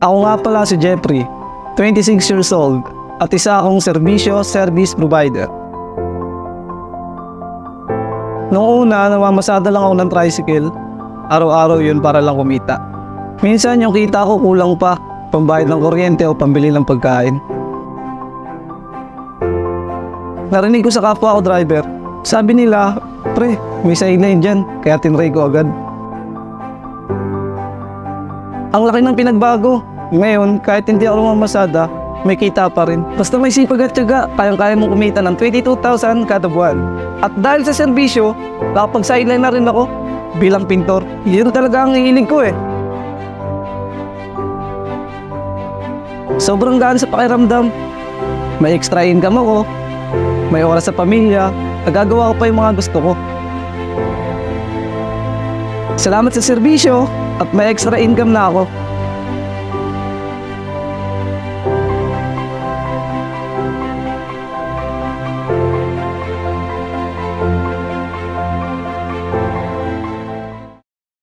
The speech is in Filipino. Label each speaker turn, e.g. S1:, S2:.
S1: Ako nga pala si Jeffrey, 26 years old, at isa akong serbisyo service provider. Noong una, namamasada lang ako ng tricycle. Araw-araw yun para lang kumita. Minsan yung kita ko kulang pa, pambayad ng kuryente o pambili ng pagkain. Narinig ko sa kapwa ko driver, sabi nila, "Pre, may sideline dyan," kaya tinry ko agad. Ang laki ng pinagbago. Ngayon, kahit hindi ako mamasada, may kita pa rin. Basta may sipag at tiyaga, kayang-kaya mong kumita ng 22,000 kada buwan. At dahil sa serbisyo, nakapag-sideline na rin ako bilang pintor. Yun talaga ang hilig ko eh. Sobrang gaan sa pakiramdam. May extra income ako, may oras sa pamilya, nagagawa ko pa yung mga gusto ko. Salamat sa serbisyo at may extra income na ako.